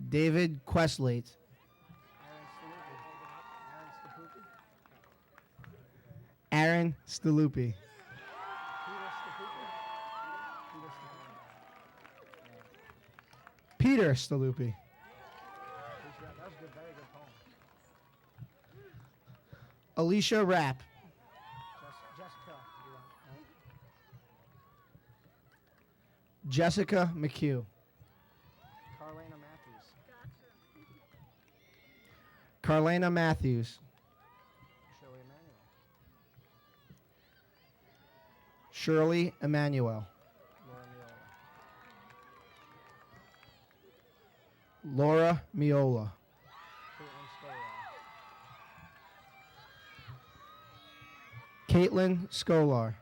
David Questlate. Aaron Staluppi. Peter Staluppi. Alicia Rapp. Jessica McHugh. Carlena Matthews. Shirley Emmanuel. Laura Miola. Caitlin Scolar.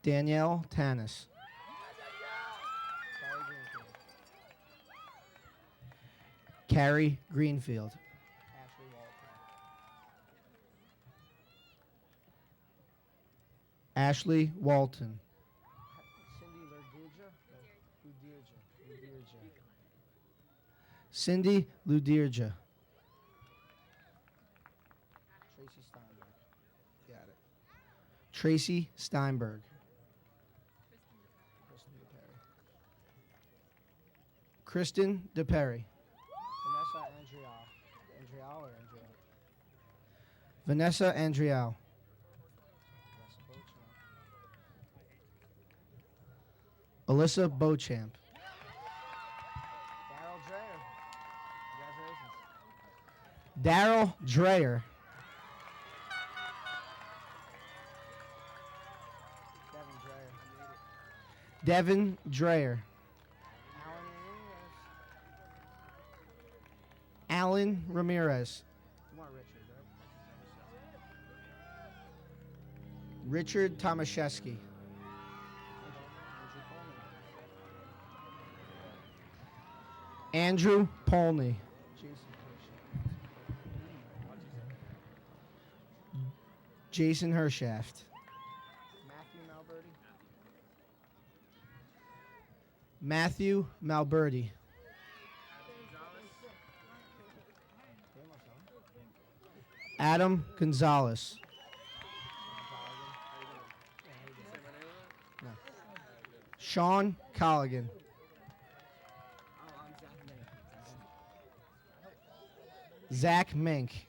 Danielle Tanis. Carrie Greenfield. Ashley Walton. Cindy Ludirja. Tracy Steinberg. Kristen DePerry. Vanessa Andrial. Alyssa Beauchamp. Daryl Dreyer. Devin Dreyer. Alan Ramirez. Richard Tomaszewski. Andrew Polney. Jason Hirschaff. Matthew Malberti. Adam Gonzalez. Sean Colligan. Zach Mink.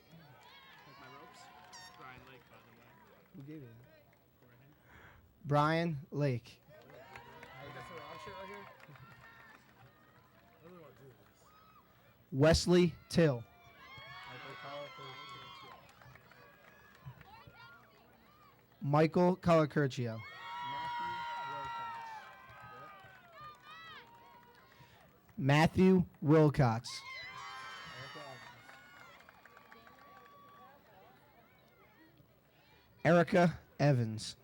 Brian Lake. Wesley Till. Michael Colacurcio. Matthew Wilcox. Erica Evans.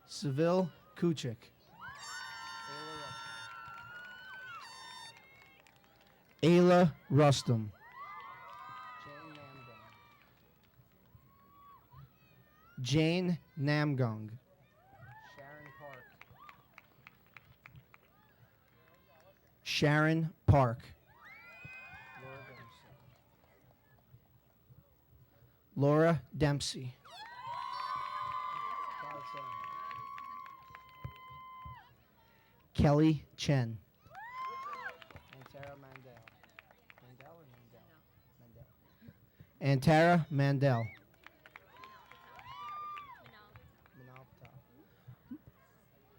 Seville Kuchik. Ayla Rustum. Jane Namgung. Sharon Park. Laura Dempsey. Kelly Chen. And Tara Mandel.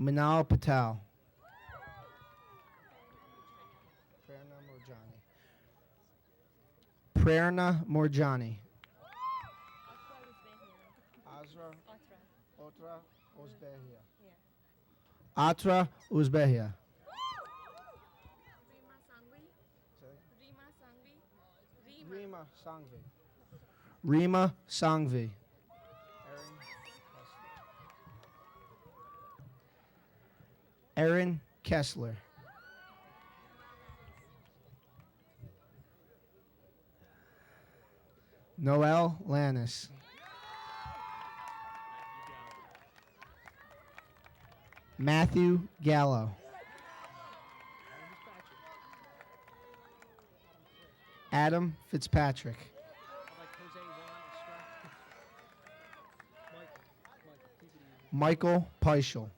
Manal Patel. Prerna Morjani. Azra Otra Uzbehia. Atra Uzbehia. Rima Sangvi. Rima Sangvi. Erin Kessler. Noel Lannis. Matthew Gallo. Adam Fitzpatrick. Michael Peischel.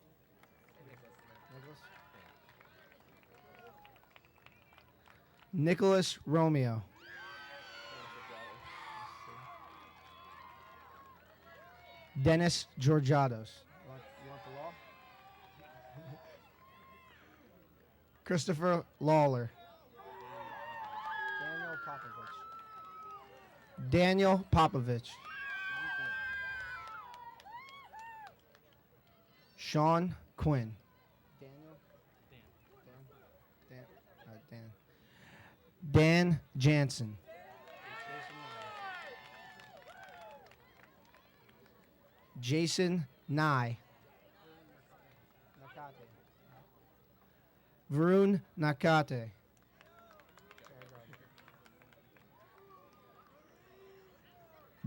Nicholas Romeo. Dennis Georgiados. You want the law? Christopher Lawler. Daniel Popovich. Sean Quinn. Dan Jansen. Jason Nye. Varun Nakate.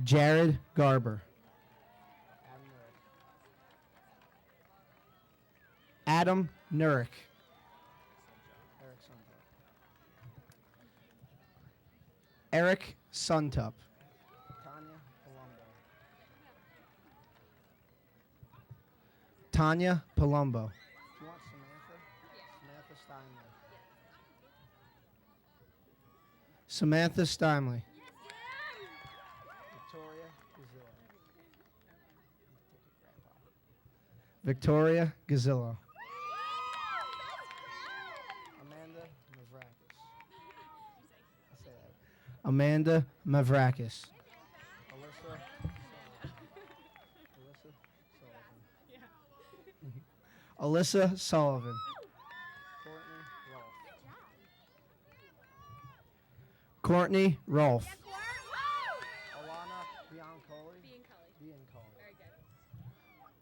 Jared Garber. Adam Nurek. Eric Suntup. Tanya Palumbo. Do you want Samantha? Samantha Steinley. Samantha Steinley. Victoria Gazillo. Amanda Mavrakis. Alyssa Sullivan. Courtney Rolfe.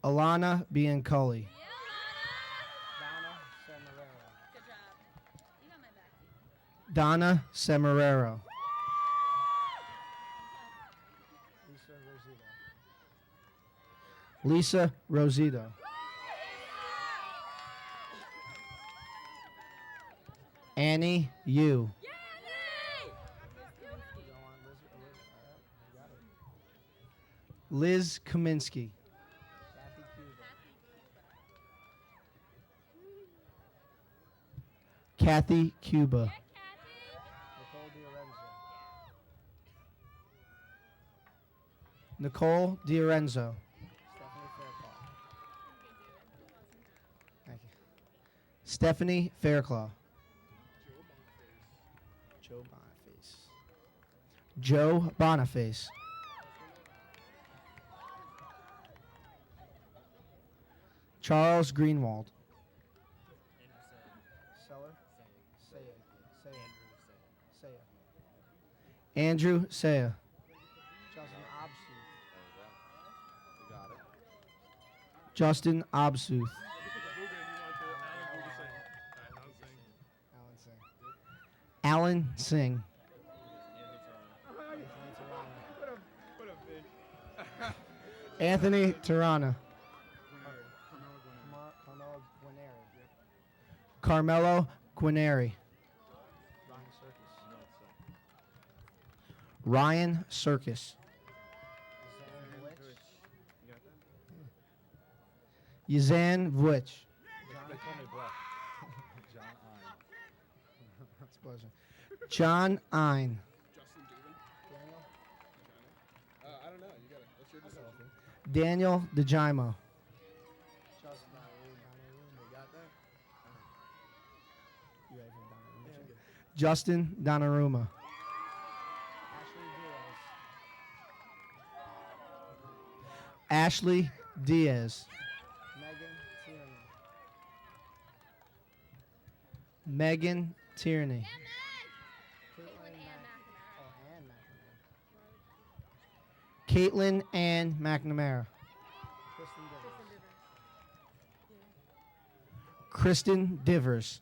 Alana Biancoli. Donna Semerero. Lisa Rosito. Annie Yu. Liz Kaminsky. Kathy Cuba. Nicole DiOrenzo. Thank you. Stephanie Fairclaw. Joe Boniface. Charles Greenwald. Andrew Saya. Justin Obsuth. Alan Singh. Anthony Tirana. Carmelo Guineri. Ryan Circus. Yazan Vuich. John Ein. Daniel DeJimo. Justin Donnarumma. Ashley Diaz. Megan Tierney. Caitlin Ann McNamara. Kristen Divers.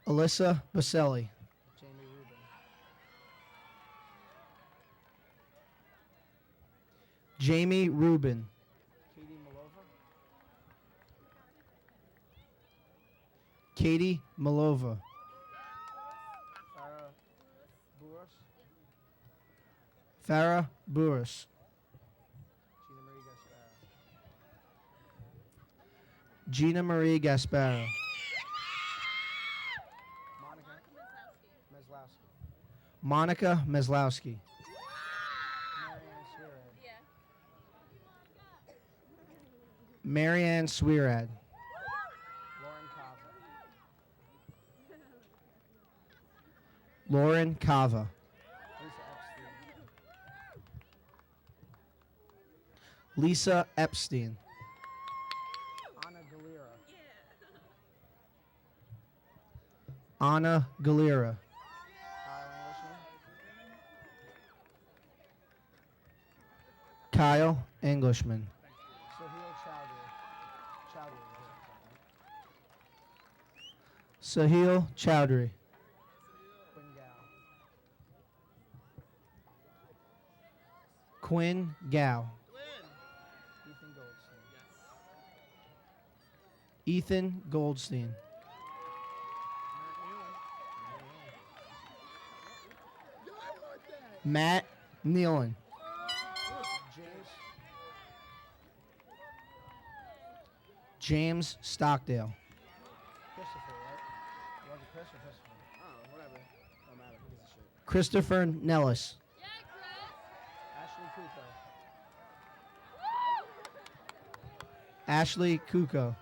Alyssa Baselli. Jamie Rubin. Katie Malova. Farah Burris. Gina Marie Gasparo. Monica Meslowski. Marianne Swierad. Lauren Kava. Lisa Epstein. Anna Galera. Kyle Englishman. Sahil Chowdhury. Quinn Gow. Ethan Goldstein. Matt Nealon. James Stockdale. Christopher Nellis. Ashley Kuko.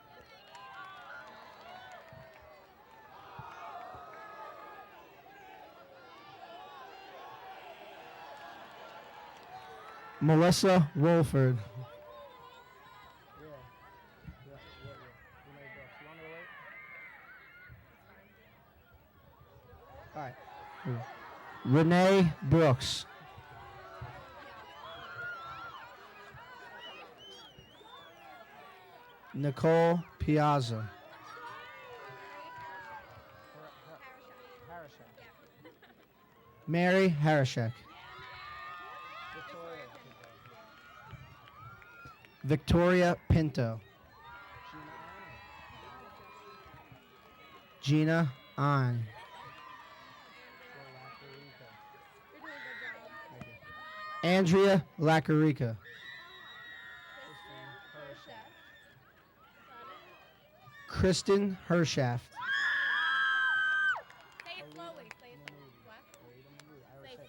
Melissa Wolford. All right. Renee Brooks. Nicole Piazza. Mary Harashek. Victoria Pinto. Gina An. Andrea Lacarica. Kristen Hirschaff. Say it slowly. Say it what? Say it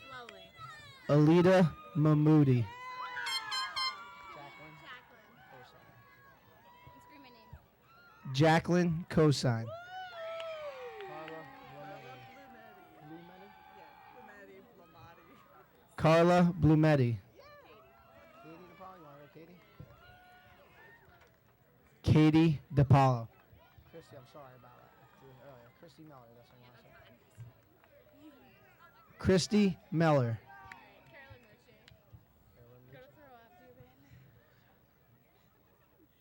slowly. Alita Mahmoudi. Jacqueline Cosine. Carla Blumetti. Katie DePaulo. Christy, I'm sorry about that earlier. Christy Miller, that's what I want to say. Christy Meller.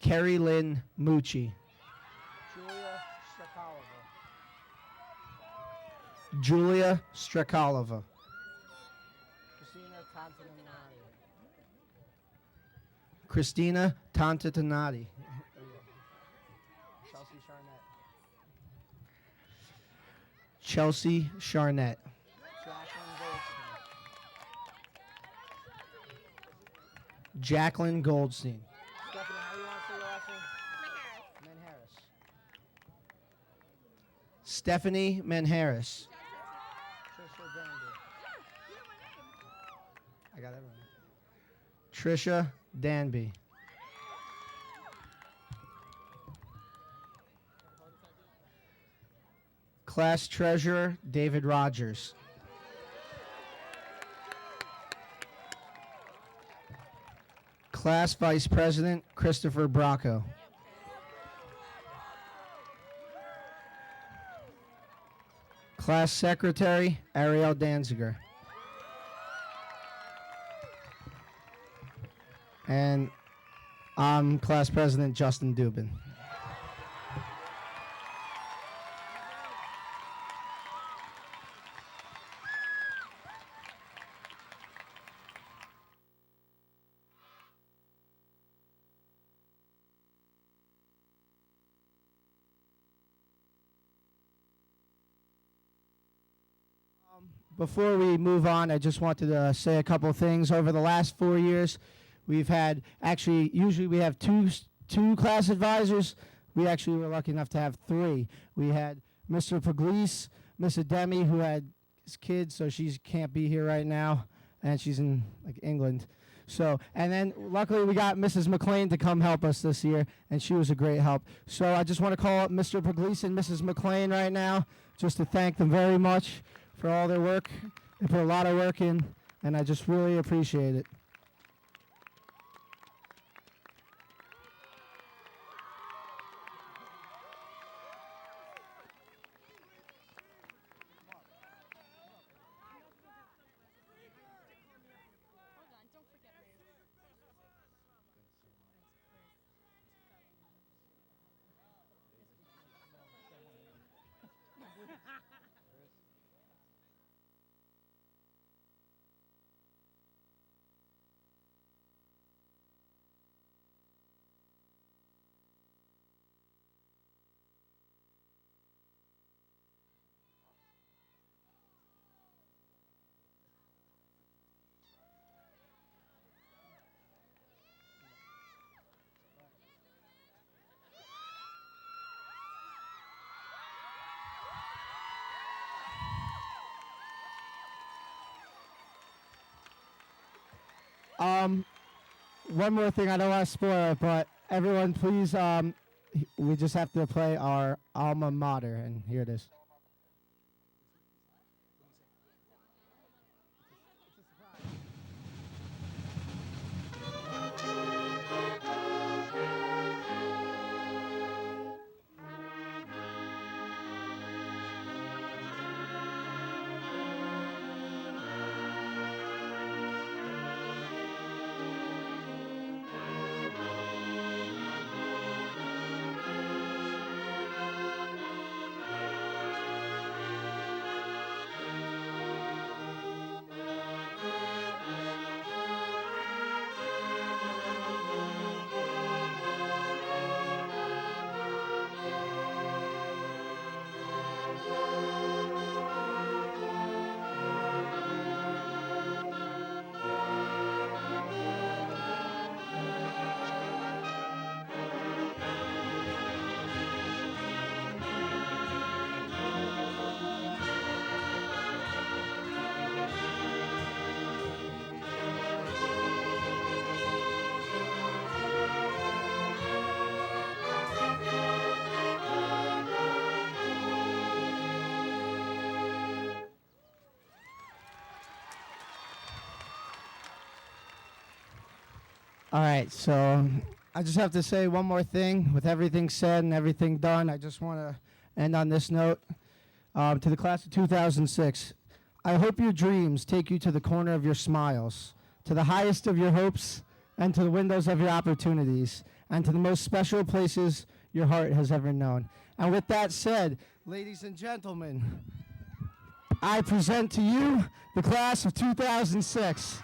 Carrie Lynn Mucci. Julia Strakalova. Christina Tantatanati. Chelsea Charnett. Jacqueline Goldstein. Stephanie, how do you want to say your last name? Manharris. Stephanie Manharris. I got everyone. Trisha Danby. Class Treasurer, David Rogers. Class Vice President, Christopher Bracco. Class Secretary, Ariel Danziger. And I'm Class President, Justin Dubin. Before we move on, I just wanted to say a couple things. Over the last 4 years, we've had, actually, usually we have two class advisors. We actually were lucky enough to have 3. We had Mr. Pugliese, Miss Ademi, who had his kids, so she can't be here right now, and she's in England. So, and then luckily we got Mrs. McLean to come help us this year, and she was a great help. So I just want to call up Mr. Pugliese and Mrs. McLean right now, just to thank them very much for all their work. They put a lot of work in, and I just really appreciate it. One more thing, I don't want to spoil it, but everyone please, we just have to play our alma mater, and here it is. All right, so I just have to say one more thing. With everything said and everything done, I just want to end on this note. To the class of 2006, I hope your dreams take you to the corner of your smiles, to the highest of your hopes, and to the windows of your opportunities, and to the most special places your heart has ever known. And with that said, ladies and gentlemen, I present to you the class of 2006.